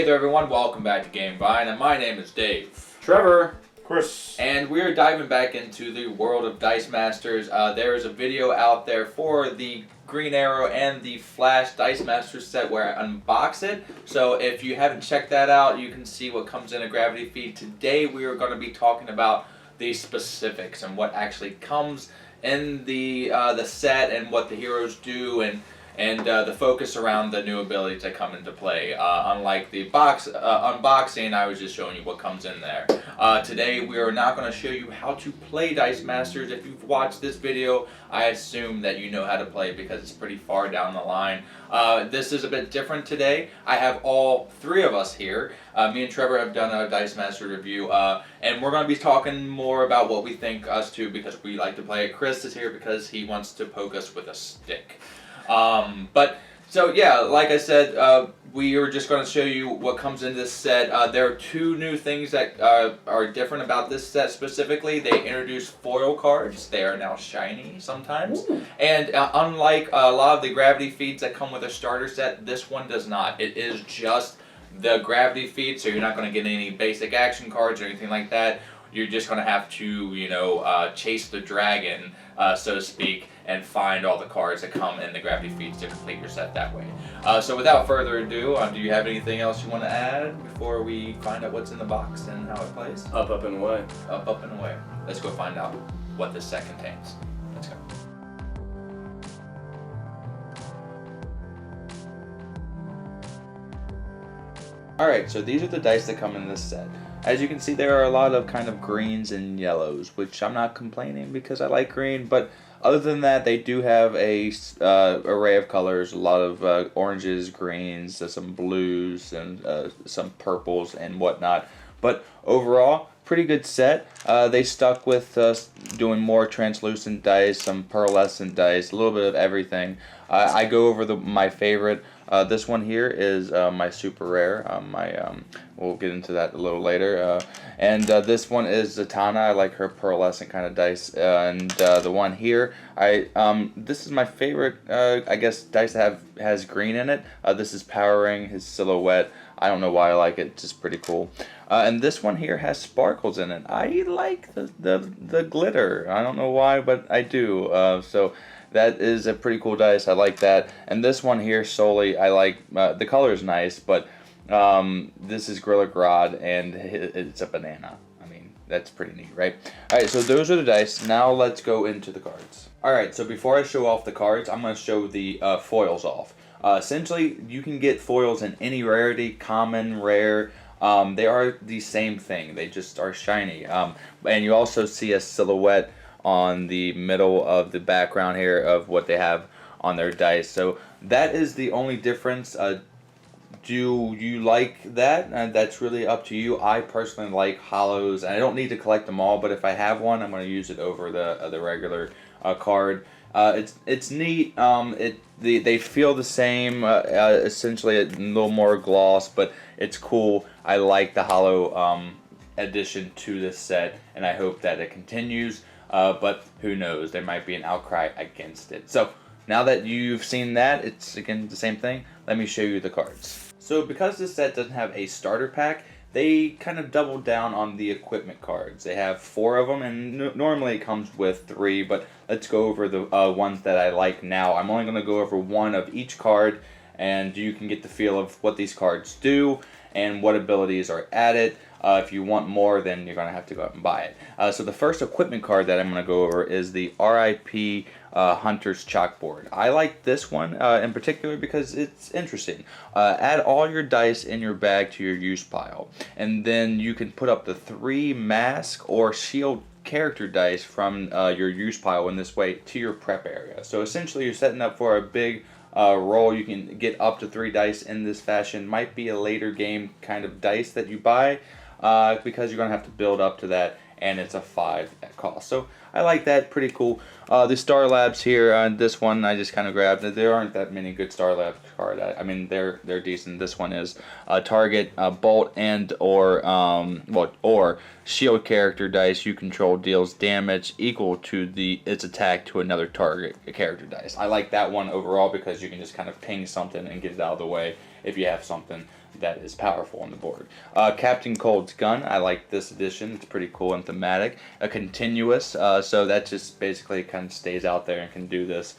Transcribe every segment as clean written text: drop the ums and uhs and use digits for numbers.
there everyone, welcome back to Gamevine, and my name is Dave. Trevor. Chris. And we're diving back into the world of Dice Masters. There is a video out there for the Green Arrow and the Flash Dice Masters set where I unbox it. So if you haven't checked that out, you can see what comes in a Gravity Feed. Today we are going to be talking about the specifics and what actually comes in the set and what the heroes do and the focus around the new abilities that come into play. Unlike the unboxing, I was just showing you what comes in there. Today we are not going to show you how to play Dice Masters. If you've watched this video, I assume that you know how to play because it's pretty far down the line. This is a bit different today. I have all three of us here. Me and Trevor have done a Dice Master review, and we're going to be talking more about what we think us two because we like to play it. Chris is here because he wants to poke us with a stick. So yeah, like I said, we are just going to show you what comes in this set. There are two new things that are different about this set specifically. They introduced foil cards. They are now shiny sometimes. Ooh. And unlike a lot of the Gravity Feeds that come with a starter set, this one does not. It is just the Gravity Feed, so you're not going to get any basic action cards or anything like that. You're just going to have to, chase the dragon, so to speak, and find all the cards that come in the Gravity Feeds to complete your set that way. So without further ado, do you have anything else you want to add before we find out what's in the box and how it plays? Up, and away. Up, and away. Let's go find out what this set contains. Let's go. Alright, so these are the dice that come in this set. As you can see, there are a lot of kind of greens and yellows, which I'm not complaining because I like green, but other than that, they do have a array of colors, a lot of oranges, greens, some blues, and some purples and whatnot. But overall, pretty good set. They stuck with doing more translucent dice, some pearlescent dice, a little bit of everything. I go over my favorite. This one here is my super rare. We'll get into that a little later. This one is Zatanna. I like her pearlescent kind of dice. The one here, this is my favorite. I guess dice that has green in it. This is Powering, his silhouette. I don't know why I like it. It's just pretty cool. And this one here has sparkles in it. I like the glitter. I don't know why, but I do. So that is a pretty cool dice. I like that. And this one here solely, I like the color is nice, but this is Gorilla Grodd, and it's a banana. I mean, that's pretty neat, right? All right, so those are the dice. Now let's go into the cards. All right, so before I show off the cards, I'm going to show the foils off. Essentially, you can get foils in any rarity, common, rare. They are the same thing. They just are shiny. And you also see a silhouette on the middle of the background here of what they have on their dice. So that is the only difference. Do you like that? That's really up to you. I personally like hollows, and I don't need to collect them all, but if I have one, I'm going to use it over the regular card. It's neat. They feel the same, essentially a little more gloss, but it's cool. I like the hollow addition to this set, and I hope that it continues. But who knows? There might be an outcry against it. So now that you've seen that, it's again the same thing. Let me show you the cards. So because this set doesn't have a starter pack, they kind of doubled down on the equipment cards. They have 4 of them, and normally it comes with 3, but let's go over the ones that I like now. I'm only going to go over one of each card, and you can get the feel of what these cards do and what abilities are added. If you want more, then you're going to have to go out and buy it. So the first equipment card that I'm going to go over is the RIP Hunter's Chalkboard. I like this one in particular because it's interesting. Add all your dice in your bag to your use pile, and then you can put up the 3 mask or shield character dice from your use pile in this way to your prep area. So essentially you're setting up for a big roll. You can get up to 3 dice in this fashion. Might be a later game kind of dice that you buy because you're going to have to build up to that, and it's a 5 at cost. So I like that. Pretty cool. The Star Labs here on this one, I just kind of grabbed. There aren't that many good Star Labs cards. I mean, they're decent. This one is target Bolt and or shield character dice you control deals damage equal to its attack to another target character dice. I like that one overall because you can just kind of ping something and get it out of the way if you have something that is powerful on the board. Captain Cold's Gun, I like this edition. It's pretty cool and thematic. A continuous, so that just basically kind of stays out there and can do this.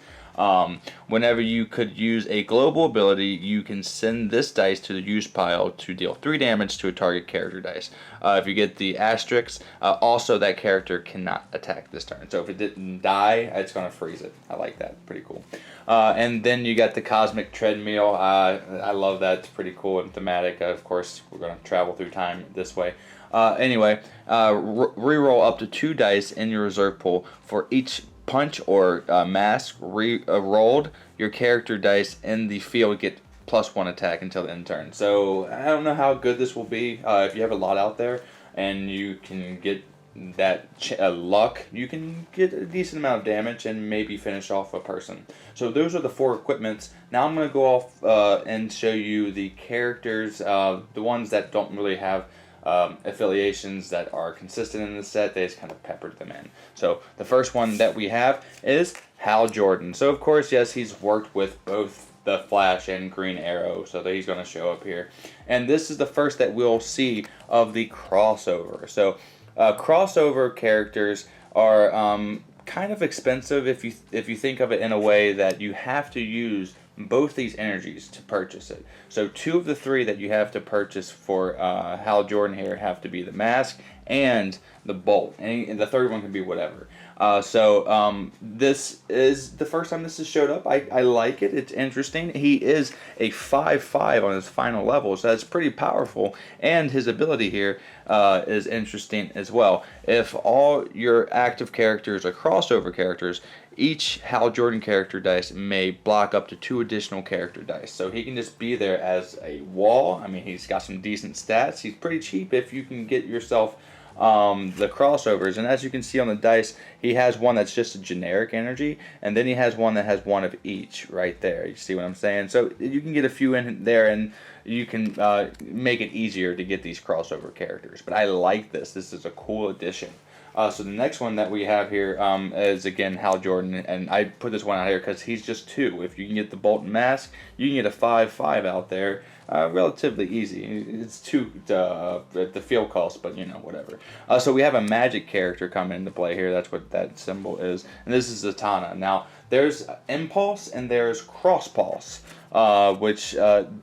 Whenever you could use a global ability, you can send this dice to the use pile to deal 3 damage to a target character dice. If you get the asterisk, also that character cannot attack this turn. So if it didn't die, it's going to freeze it. I like that. Pretty cool. And then you got the Cosmic Treadmill. I love that. It's pretty cool and thematic. Of course, we're going to travel through time this way. Anyway, reroll up to 2 dice in your reserve pool for each punch or mask rolled. Your character dice in the field get +1 attack until the end turn. So I don't know how good this will be. If you have a lot out there and you can get that luck, you can get a decent amount of damage and maybe finish off a person. So those are the 4 equipments. Now I'm going to go off and show you the characters, the ones that don't really have affiliations that are consistent in the set. They just kind of peppered them in. So the first one that we have is Hal Jordan. So of course, yes, he's worked with both the Flash and Green Arrow, so that he's going to show up here. And this is the first that we'll see of the crossover. So crossover characters are kind of expensive if you think of it in a way that you have to use both these energies to purchase it. So 2 of the 3 that you have to purchase for Hal Jordan here have to be the mask and the bolt, and the third one can be whatever. This is the first time this has showed up. I like it. It's interesting. He is a 5/5 on his final level, so that's pretty powerful. And his ability here is interesting as well. If all your active characters are crossover characters, each Hal Jordan character dice may block up to 2 additional character dice. So he can just be there as a wall. I mean, he's got some decent stats. He's pretty cheap if you can get yourself the crossovers. And as you can see on the dice, he has one that's just a generic energy, and then he has one that has 1 of each right there. You see what I'm saying? So you can get a few in there, and you can make it easier to get these crossover characters. But I like this. This is a cool addition. So the next one that we have here is, again, Hal Jordan, and I put this one out here because he's just 2. If you can get the Bolt and Mask, you can get a 5/5 out there relatively easy. It's 2 at the field cost, but, you know, whatever. So we have a magic character come into play here. That's what that symbol is. And this is Zatanna. Now, there's Impulse and there's Cross Pulse. Which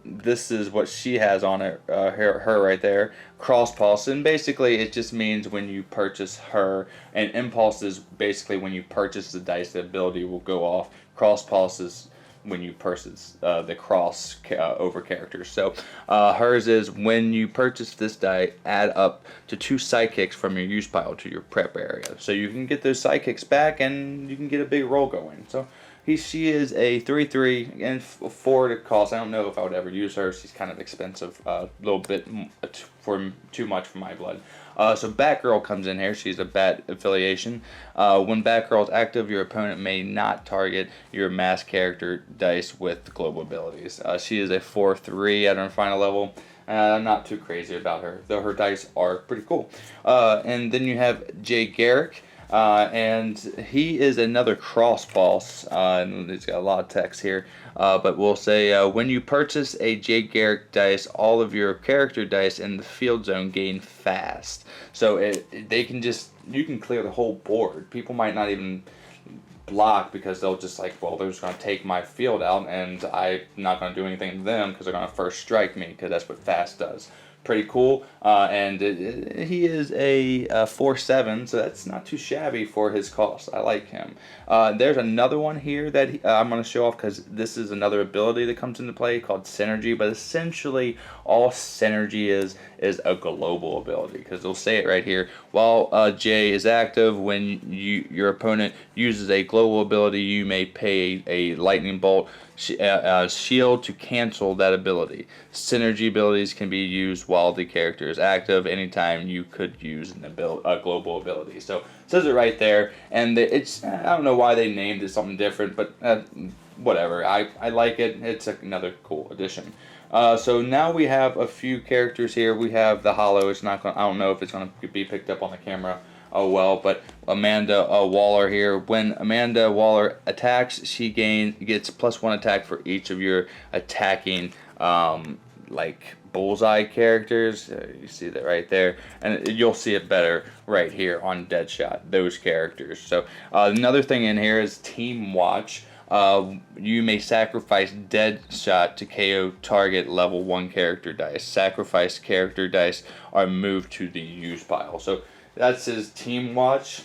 this is what she has on it, her right there, Cross Pulse, and basically it just means when you purchase her, and Impulse is basically when you purchase the dice, the ability will go off. Cross Pulse is when you purchase the cross over characters. So hers is when you purchase this die, add up to 2 sidekicks from your use pile to your prep area. So you can get those sidekicks back and you can get a big roll going. So she is a 3/3 and 4 to cost. I don't know if I would ever use her. She's kind of expensive, a little bit for too much for my blood. So Batgirl comes in here. She's a Bat affiliation. When Batgirl is active, your opponent may not target your mask character dice with global abilities. She is a 4/3 at her final level. I'm not too crazy about her, though her dice are pretty cool. And then you have Jay Garrick. And he is another cross boss, and he's got a lot of text here, but we'll say when you purchase a Jay Garrick dice, all of your character dice in the field zone gain fast. So you can clear the whole board. People might not even block because they'll just like, well, they're just going to take my field out, and I'm not going to do anything to them because they're going to first strike me, because that's what fast does. Pretty cool, and he is a 4/7, so that's not too shabby for his cost. I like him. There's another one here that I'm going to show off because this is another ability that comes into play called Synergy, but essentially all Synergy is a global ability, because they'll say it right here. While Jay is active, when your opponent uses a global ability, you may pay a lightning bolt shield to cancel that ability. Synergy abilities can be used while the character is active. Anytime you could use a global ability. So it says it right there, and it's I don't know why they named it something different, but whatever. I like it. It's another cool addition. So now we have a few characters here. We have the Hollow. It's not going. I don't know if it's going to be picked up on the camera. Oh well, but Amanda Waller here. When Amanda Waller attacks, she gets +1 attack for each of your attacking like bullseye characters. You see that right there, and you'll see it better right here on Deadshot. Those characters. So another thing in here is Team Watch. You may sacrifice Deadshot to KO target level 1 character dice. Sacrifice character dice are moved to the use pile. So that's his Team Watch.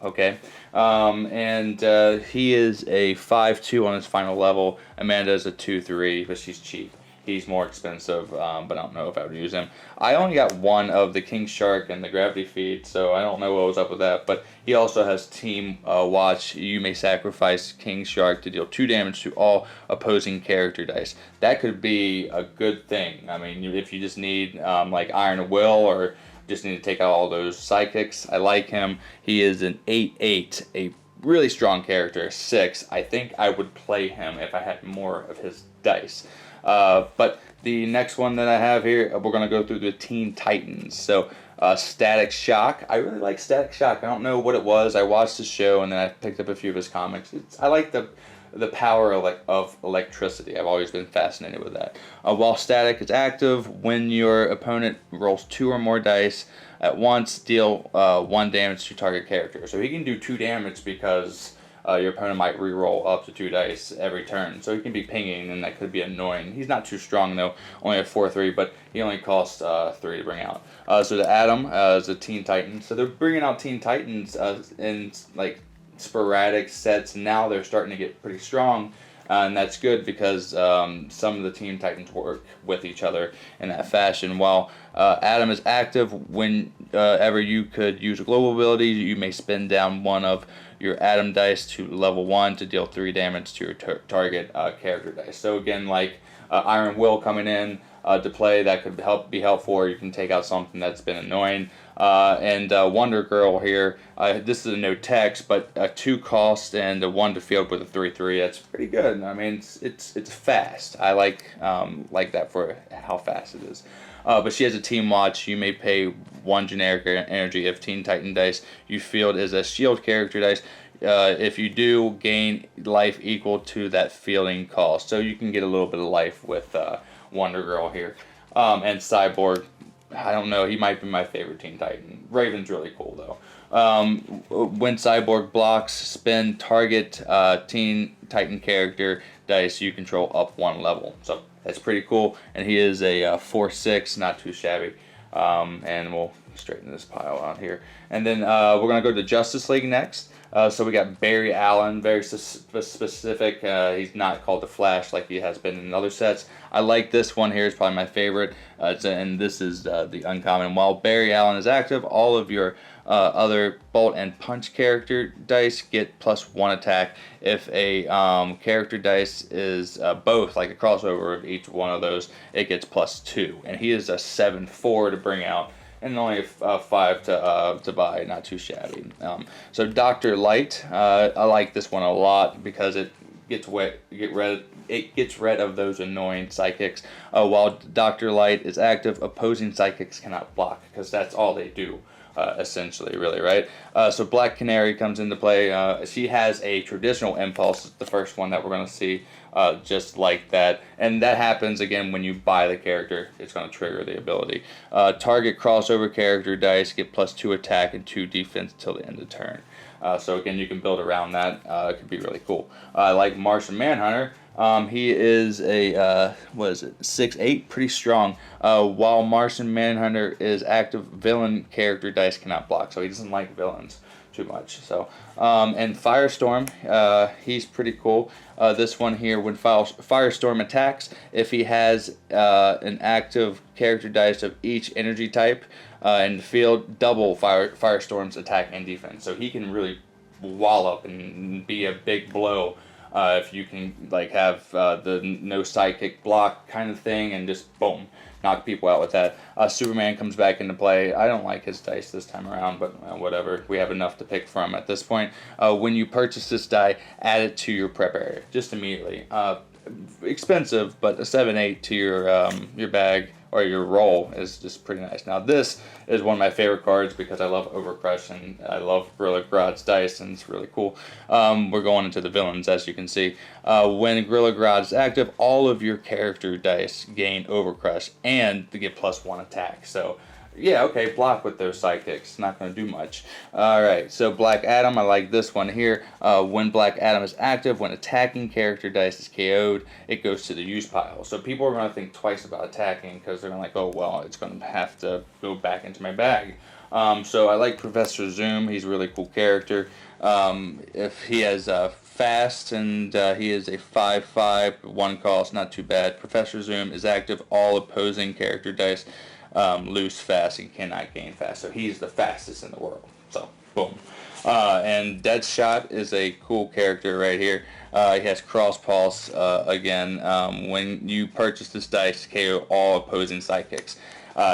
Okay. And he is a 5-2 on his final level. Amanda is a 2-3, but she's cheap. He's more expensive, but I don't know if I would use him. I only got one of the King Shark and the Gravity Feed, so I don't know what was up with that. But he also has Team Watch. You may sacrifice King Shark to deal 2 damage to all opposing character dice. That could be a good thing. I mean, if you just need like Iron Will or just need to take out all those psychics. I like him. He is an 8-8, a really strong character, 6. I think I would play him if I had more of his dice. But the next one that I have here, we're going to go through the Teen Titans. So Static Shock. I really like Static Shock. I don't know what it was. I watched the show and then I picked up a few of his comics. I like the power of electricity. I've always been fascinated with that. While Static is active, when your opponent rolls 2 or more dice at once, deal 1 damage to target character. So he can do 2 damage because your opponent might re-roll up to 2 dice every turn. So he can be pinging, and that could be annoying. He's not too strong, though. Only a 4-3, but he only costs 3 to bring out. So the Atom is a Teen Titan. So they're bringing out Teen Titans in, like, sporadic sets. Now they're starting to get pretty strong. And that's good because some of the Teen Titans work with each other in that fashion. While Atom is active, whenever you could use a global ability, you may spin down one of your Atom dice to level 1 to deal 3 damage to your target character dice. So again, like Iron Will coming in to play, that could be helpful, or you can take out something that's been annoying. And Wonder Girl here, this is a no text, but a 2 cost and a 1 to field with a 3/3. That's pretty good. I mean, it's fast. I like that for how fast it is. But she has a Team Watch. You may pay 1 generic energy if Teen Titan dice you field is a shield character dice. If you do, gain life equal to that fielding cost. So you can get a little bit of life with Wonder Girl here. And Cyborg, I don't know, he might be my favorite Teen Titan. Raven's really cool, though. When Cyborg blocks, spin target Teen Titan character dice you control up 1 level. So that's pretty cool. And he is a 4-6, not too shabby. And we'll straighten this pile out here. And then we're going to go to Justice League next. So we got Barry Allen, very specific. He's not called the Flash like he has been in other sets. I like this one here. It's probably my favorite. And this is the uncommon. While Barry Allen is active, all of your other Bolt and Punch character dice get +1 attack. If a character dice is both, like a crossover of each one of those, it gets +2. And he is a 7-4 to bring out. And only 5 to buy, not too shabby. So Dr. Light, I like this one a lot because it gets rid of those annoying psychics. While Dr. Light is active, opposing psychics cannot block because that's all they do. Essentially, really, right? So Black Canary comes into play. She has a traditional impulse, the first one that we're going to see, just like that. And that happens, again, when you buy the character. It's going to trigger the ability. Target crossover character dice get +2 attack and 2 defense until the end of turn. So again, you can build around that. It could be really cool. I like Martian Manhunter. He is a 6'8", pretty strong. While Martian Manhunter is active, villain character dice cannot block, so he doesn't like villains too much. So and Firestorm, he's pretty cool. This one here, when Firestorm attacks, if he has an active character dice of each energy type in the field, double Firestorm's attack and defense. So he can really wallop and be a big blow If you can like have the no sidekick block kind of thing and just boom, knock people out with that. Superman comes back into play. I don't like his dice this time around, but whatever. We have enough to pick from at this point. When you purchase this die, add it to your prep area just immediately. Expensive, but a 7/8 to your bag or your roll is just pretty nice. Now this is one of my favorite cards because I love Overcrush and I love Gorilla Grodd's dice and it's really cool. We're going into the villains, as you can see. When Gorilla Grodd is active, all of your character dice gain Overcrush and they get +1 attack. So yeah, okay, block with those sidekicks. Not going to do much. Alright, so Black Adam, I like this one here. When Black Adam is active, when attacking character dice is KO'd, it goes to the use pile. So people are going to think twice about attacking because they're going to like, oh, well, it's going to have to go back into my bag. So I like Professor Zoom. He's a really cool character. If he has fast and he is a 5/5, 1 cost, not too bad. Professor Zoom is active. All opposing character dice lose fast and cannot gain fast. So he's the fastest in the world. So boom. And Deadshot is a cool character right here. He has Cross Pulse again. When you purchase this dice, KO all opposing sidekicks.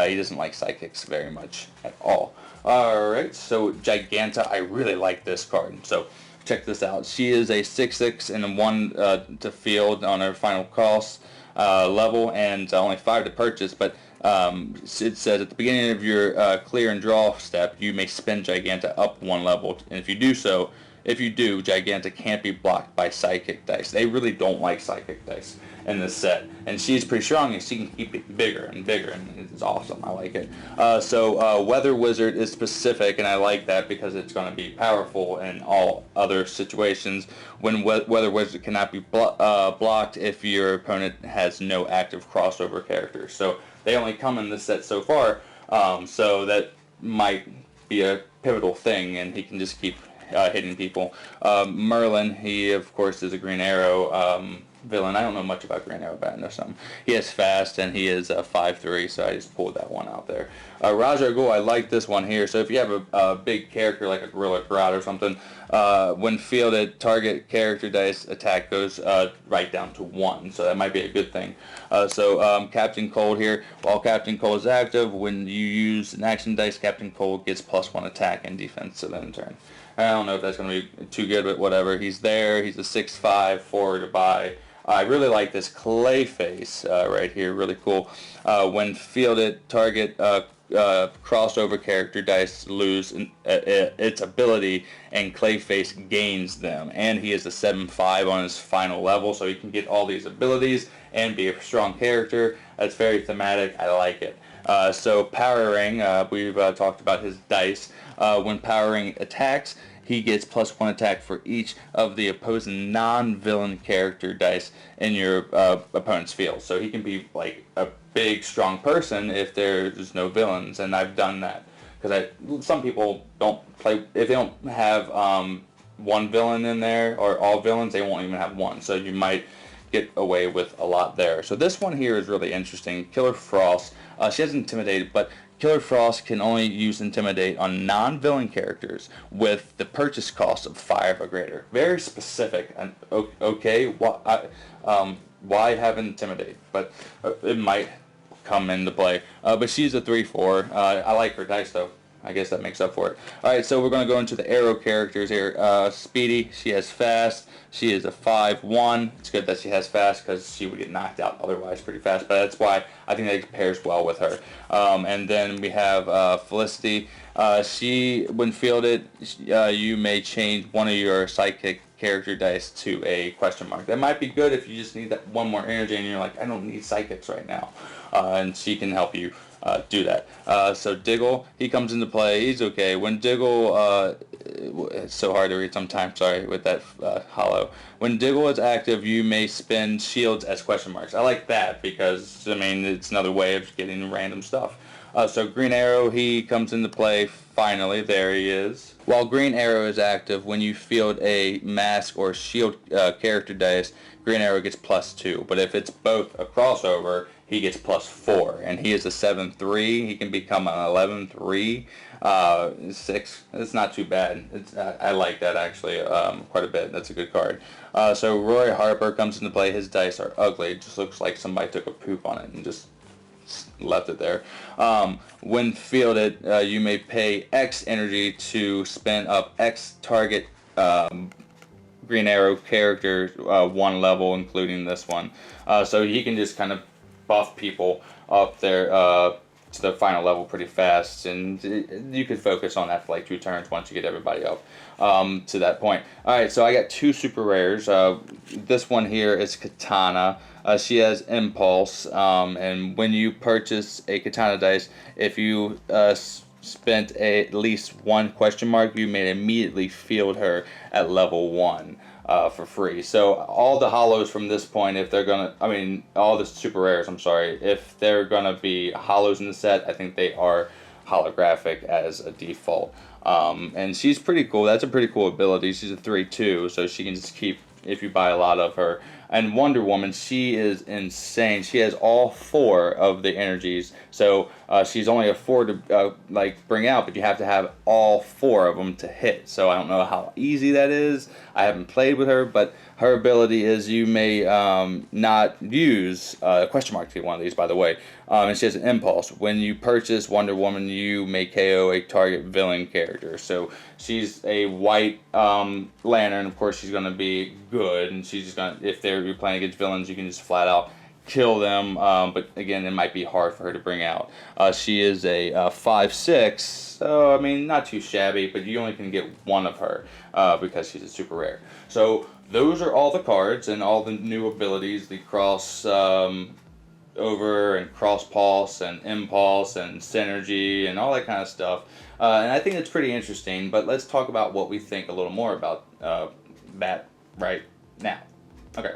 He doesn't like sidekicks very much at all. Alright, so Giganta, I really like this card. So check this out. She is a 6/6 and 1 to field on her final cost level and only 5 to purchase, but it says at the beginning of your clear and draw step, you may spin Giganta up 1 level, and if you do, Giganta can't be blocked by Psychic dice. They really don't like Psychic dice in this set, and she's pretty strong, and she can keep it bigger and bigger, and it's awesome. I like it. So Weather Wizard is specific, and I like that because it's going to be powerful in all other situations. When Weather Wizard cannot be blocked if your opponent has no active crossover characters. So they only come in this set so far, so that might be a pivotal thing, and he can just keep hitting people. Merlin, he of course is a Green Arrow villain. I don't know much about Green Arrow, but I know something. He is fast, and he is 5/3, so I just pulled that one out there. Ra's al Ghul, I like this one here. So if you have a big character like a Gorilla Grodd or something, when fielded, target character dice attack goes right down to 1, so that might be a good thing. Captain Cold here, while Captain Cold is active, when you use an action dice, Captain Cold gets +1 attack and defense to the turn. I don't know if that's going to be too good, but whatever. He's there. He's a 6/5, 4 to buy. I really like this Clayface right here. Really cool. When fielded, target crossover character dice lose its ability, and Clayface gains them. And he is a 7/5 on his final level, so he can get all these abilities and be a strong character. That's very thematic. I like it. So powering, we've talked about his dice. When powering attacks, he gets +1 attack for each of the opposing non-villain character dice in your opponent's field. So he can be like a big, strong person if there's no villains, and I've done that. Because some people don't play, if they don't have one villain in there, or all villains, they won't even have one. So you might get away with a lot there. So this one here is really interesting. Killer Frost. She has Intimidate, but Killer Frost can only use Intimidate on non-villain characters with the purchase cost of 5 or greater. Very specific. And okay, why have Intimidate? But it might come into play. But she's a 3/4. I like her dice though. I guess that makes up for it. Alright, so we're going to go into the Arrow characters here. Speedy, she has fast. She is a 5/1. It's good that she has fast because she would get knocked out otherwise pretty fast. But that's why I think that pairs well with her. And then we have Felicity. She, when fielded, you may change one of your Psychic character dice to a question mark. That might be good if you just need that one more energy and you're like, I don't need Psychics right now. And she can help you do that. So Diggle, he comes into play. He's okay. When Diggle, it's so hard to read sometimes, sorry, with that hollow. When Diggle is active, you may spin shields as question marks. I like that because, I mean, it's another way of getting random stuff. So Green Arrow, he comes into play finally. There he is. While Green Arrow is active, when you field a mask or shield character dice, Green Arrow gets +2. But if it's both a crossover, he gets +4. And he is a 7/3. He can become an 11/3. 6. It's not too bad. I like that actually quite a bit. That's a good card. So Roy Harper comes into play. His dice are ugly. It just looks like somebody took a poop on it and just left it there. When fielded, you may pay X energy to spin up X target Green Arrow character 1 level, including this one. So he can just kind of buff people up there to the final level pretty fast, and you could focus on that for like 2 turns once you get everybody up to that point. Alright, so I got 2 super rares. This one here is Katana. She has Impulse, and when you purchase a Katana dice, if you spent at least 1 question mark, you may immediately field her at level 1 for free. So all the hollows from this point, if they're gonna, I mean, all the super rares, I'm sorry, if they're gonna be hollows in the set, I think they are holographic as a default. And she's pretty cool. That's a pretty cool ability. She's a 3/2, so she can just keep, if you buy a lot of her. And Wonder Woman, she is insane. She has all 4 of the energies, so she's only a 4 to bring out, but you have to have all 4 of them to hit. So I don't know how easy that is. I haven't played with her, but her ability is you may not use question mark to get one of these, by the way. And she has an Impulse. When you purchase Wonder Woman, you may KO a target villain character. So she's a white lantern. Of course, she's going to be good, and she's just going to, if you're playing against villains, you can just flat out kill them. But again, it might be hard for her to bring out. She is a 5/6, so I mean, not too shabby, but you only can get 1 of her because she's a super rare. So those are all the cards and all the new abilities, the cross over and cross pulse and impulse and synergy and all that kind of stuff. And I think it's pretty interesting, but let's talk about what we think a little more about that right now. Okay,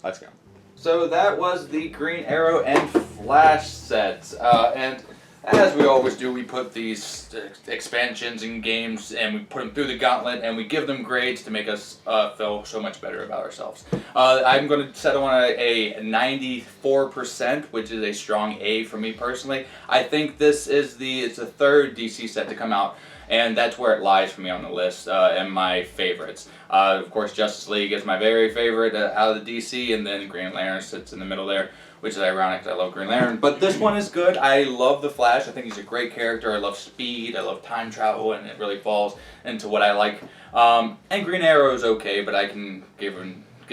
let's go. So that was the Green Arrow and Flash sets. And as we always do, we put these expansions in games and we put them through the gauntlet and we give them grades to make us feel so much better about ourselves. I'm going to settle on a 94%, which is a strong A for me personally. I think this is it's the 3rd DC set to come out, and that's where it lies for me on the list and my favorites. Of course, Justice League is my very favorite out of the DC, and then Green Lantern sits in the middle there, which is ironic because I love Green Lantern. But this one is good. I love the Flash. I think he's a great character. I love speed. I love time travel, and it really falls into what I like. And Green Arrow is okay, but I can give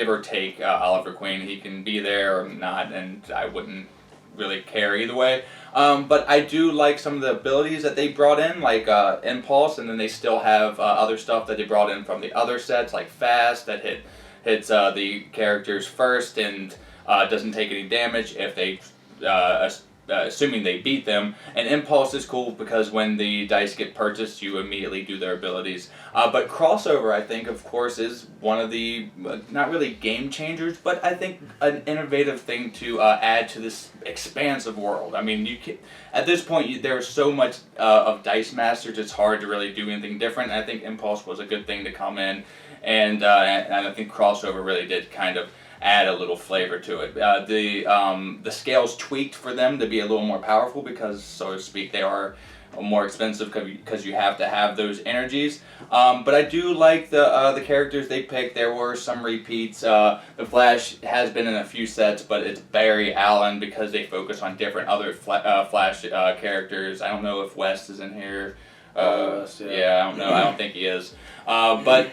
or take Oliver Queen. He can be there or not, and I wouldn't really care either way. But I do like some of the abilities that they brought in, like Impulse, and then they still have other stuff that they brought in from the other sets, like Fast, that hits the characters first and doesn't take any damage if they, assuming they beat them. And Impulse is cool because when the dice get purchased, you immediately do their abilities. But Crossover, I think, of course, is one of the, not really game changers, but I think an innovative thing to add to this expansive world. I mean, at this point, there's so much of Dice Masters, it's hard to really do anything different. And I think Impulse was a good thing to come in, and I think Crossover really did kind of add a little flavor to it. The scales tweaked for them to be a little more powerful because, so to speak, they are more expensive because you have to have those energies. But I do like the characters they picked. There were some repeats. The Flash has been in a few sets, but it's Barry Allen because they focus on different other Flash characters. I don't know if West is in here. Yeah, I don't know. I don't think he is. But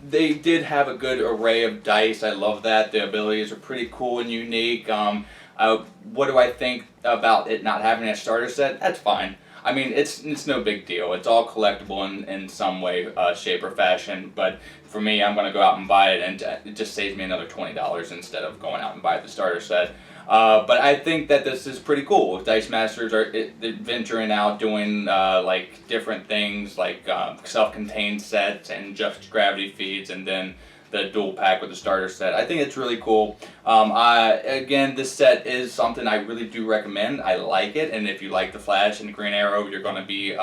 they did have a good array of dice. I love that. The abilities are pretty cool and unique. What do I think about it not having a starter set? That's fine. I mean, it's no big deal. It's all collectible in some way, shape, or fashion. But for me, I'm going to go out and buy it, and it just saves me another $20 instead of going out and buy the starter set. But I think that this is pretty cool. Dice Masters are venturing out doing like different things, like self-contained sets and just gravity feeds, and then the dual pack with the starter set. I think it's really cool. Again, this set is something I really do recommend. I like it, and if you like the Flash and the Green Arrow, you're going to be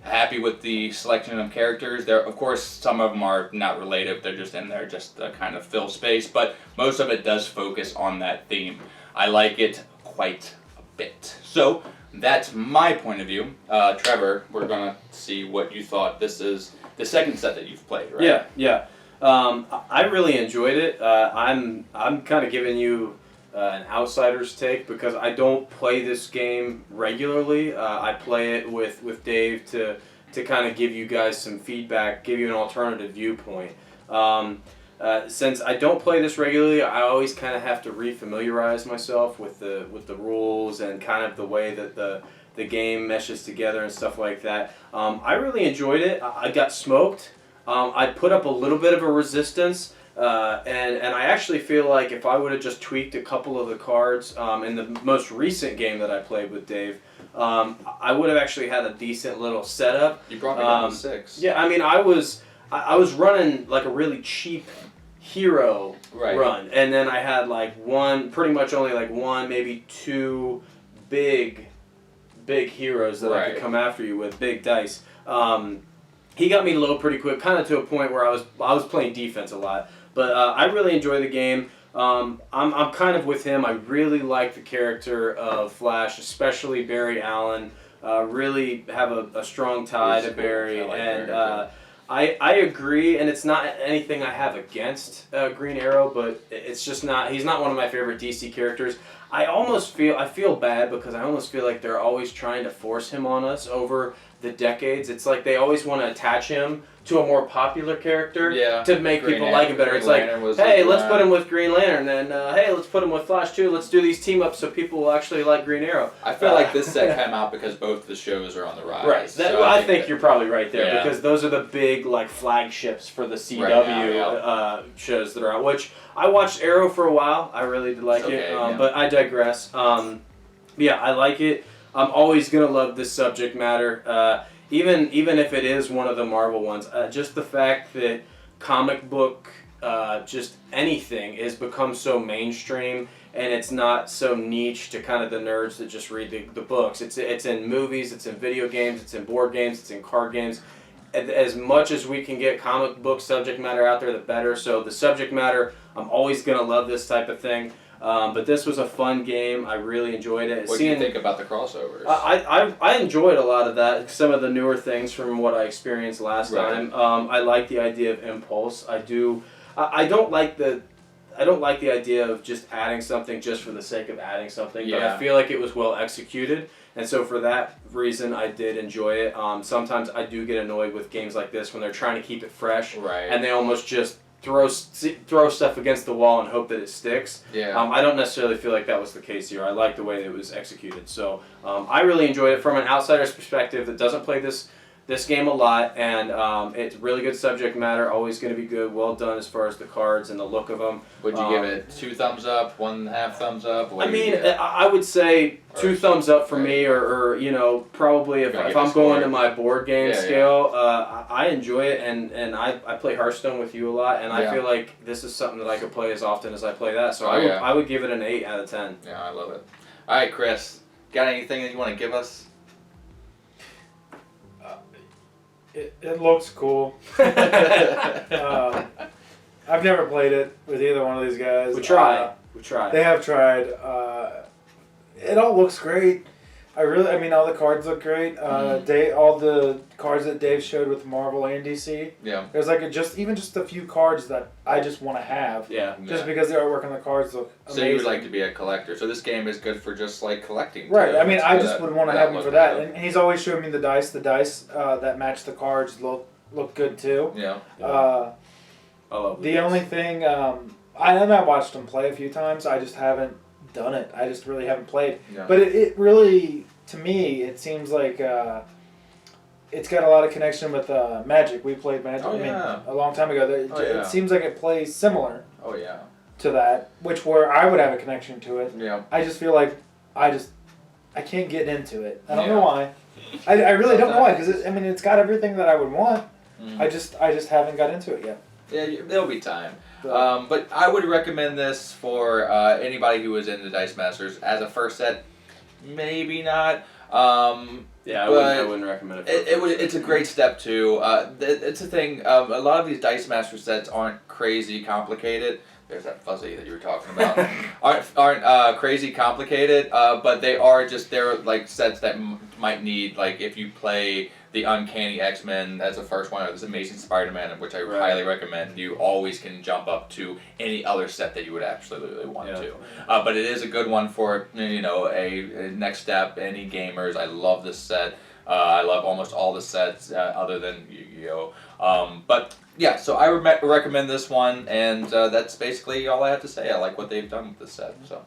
happy with the selection of characters. There, of course, some of them are not related. They're just in there just to kind of fill space, but most of it does focus on that theme. I like it quite a bit. So that's my point of view. Trevor, we're going to see what you thought. This is the second set that you've played, right? Yeah. I really enjoyed it. I'm kind of giving you an outsider's take because I don't play this game regularly. I play it with Dave to kind of give you guys some feedback, give you an alternative viewpoint. Since I don't play this regularly, I always kind of have to refamiliarize myself with the rules and kind of the way that the game meshes together and stuff like that. I really enjoyed it. I got smoked. I put up a little bit of a resistance. And I actually feel like if I would have just tweaked a couple of the cards in the most recent game that I played with Dave, I would have actually had a decent little setup. You brought me down to 6. Yeah, I mean, I was running like a really cheap hero run, and then I had like pretty much only like one, maybe 2 big heroes that I could come after you with, big dice. He got me low pretty quick, kind of to a point where I was playing defense a lot. But I really enjoy the game. I'm kind of with him. I really like the character of Flash, especially Barry Allen. Really have a strong tie to Barry. I agree, and it's not anything I have against Green Arrow, but it's just not. He's not one of my favorite DC characters. I feel bad because I almost feel like they're always trying to force him on us over the decades. It's like they always want to attach him to a more popular character to make people like him better. It's like, hey, let's put him with Green Lantern, and hey, let's put him with Flash too. Let's do these team ups so people will actually like Green Arrow. I feel like this set came out because both the shows are on the rise. Right. So I think you're probably right there because those are the big like flagships for the CW shows that are out. Which I watched Arrow for a while. I really did like it, but I digress. Yeah, I like it. I'm always gonna love this subject matter. Even if it is one of the Marvel ones, just the fact that comic book, just anything, has become so mainstream and it's not so niche to kind of the nerds that just read the books. It's in movies, it's in video games, it's in board games, it's in card games. As much as we can get comic book subject matter out there, the better. So the subject matter, I'm always gonna love this type of thing. But this was a fun game. I really enjoyed it. What do you think about the crossovers? I enjoyed a lot of that. Some of the newer things from what I experienced last time. I like the idea of Impulse. I don't like the idea of just adding something just for the sake of adding something. But I feel like it was well executed, and so for that reason, I did enjoy it. Sometimes I do get annoyed with games like this when they're trying to keep it fresh, and they almost just throw stuff against the wall and hope that it sticks. I don't necessarily feel like that was the case here. I like the way that it was executed. So I really enjoyed it from an outsider's perspective that doesn't play this game a lot, and it's really good subject matter, always going to be good, well done as far as the cards and the look of them. Would you give it 2 thumbs up, 1.5 thumbs up? I would say 2 thumbs up for me, or probably if I'm going to my board game scale, I enjoy it, and I play Hearthstone with you a lot, and I feel like this is something that I could play as often as I play that, so I would give it an 8 out of 10. Yeah, I love it. All right, Chris, got anything that you want to give us? It looks cool. I've never played it with either one of these guys. We tried. They have tried. It all looks great. All the cards look great. All the cards that Dave showed with Marvel and DC. Yeah. There's like just a few cards that I just want to have. Yeah. Just because the artwork on the cards look amazing. So you would like to be a collector. So this game is good for just like collecting. Right. I just would want to have him for that. And he's always showing me the dice. The dice that match the cards look good too. Yeah. The only thing I watched him play a few times. I just haven't done it. I just really haven't played. Yeah. But it really, to me, it seems like it's got a lot of connection with Magic. We played Magic a long time ago. It seems like it plays similar to that, where I would have a connection to it. Yeah. I just feel like I can't get into it. I don't know why. I really don't know why, because it's got everything that I would want. I just haven't got into it yet. Yeah, there'll be time. So, But I would recommend this for anybody who is into Dice Masters as a first set. Maybe not. Yeah, I wouldn't recommend it. It's a great step too. It's a thing. A lot of these Dice Master sets aren't crazy complicated. There's that fuzzy that you were talking about. aren't crazy complicated, but they're like sets that might need, like if you play the Uncanny X-Men as the first one, or this Amazing Spider-Man, which I highly recommend. You always can jump up to any other set that you would absolutely want to. But it is a good one for a next step. Any gamers, I love this set. I love almost all the sets other than Yu-Gi-Oh. But yeah, so I recommend this one, and that's basically all I have to say. I like what they've done with this set. So.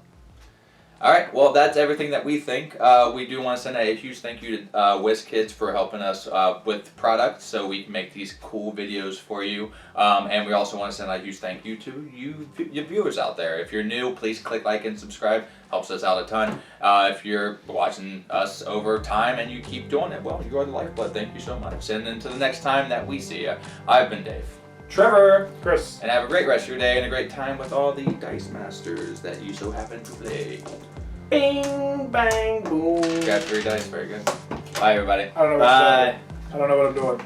Alright, well that's everything that we think. We do want to send a huge thank you to WizKids for helping us with products so we can make these cool videos for you. And we also want to send a huge thank you to you viewers out there. If you're new, please click like and subscribe. Helps us out a ton. If you're watching us over time and you keep doing it, well, you are the lifeblood. Thank you so much. And until the next time that we see you, I've been Dave. Trevor. Chris. And have a great rest of your day and a great time with all the Dice Masters that you so happen to play. Bing, bang, boom. Got 3 dice, very good. Bye, everybody. I don't know what I'm doing.